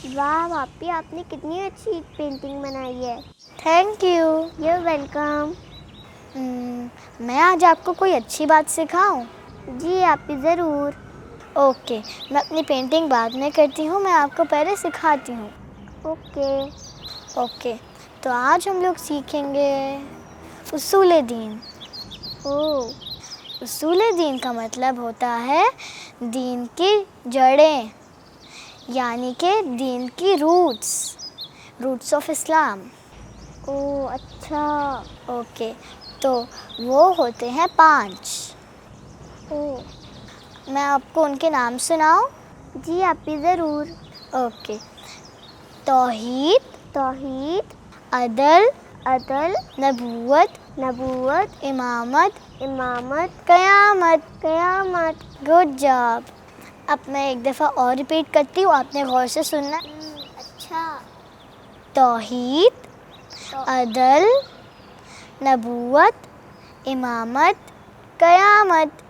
वाह भाभी, आपने कितनी अच्छी पेंटिंग बनाई है। Thank you. You welcome. मैं आज आपको कोई अच्छी बात सिखाऊं? जी आपी ज़रूर। ओके, मैं अपनी पेंटिंग बाद में करती हूँ, मैं आपको पहले सिखाती हूँ। ओके। ओके, तो आज हम लोग सीखेंगे उसूल दीन। ओह। उसूल दीन का मतलब होता है दीन की जड़ें, यानी कि दीन की रूट्स ऑफ इस्लाम। ओह अच्छा। ओके, तो वो होते हैं 5। ओह। मैं आपको उनके नाम सुनाऊं? जी आपी ज़रूर। ओके, तौहीद, तौहीद, अदल, अदल, नबूवत, नबूवत, इमामत, इमामत, क़यामत। क़यामत। Good job. अब मैं एक दफ़ा और रिपीट करती हूँ, आपने गौर से सुनना। अच्छा। तौहीद, अदल, नबूवत, इमामत, क़यामत।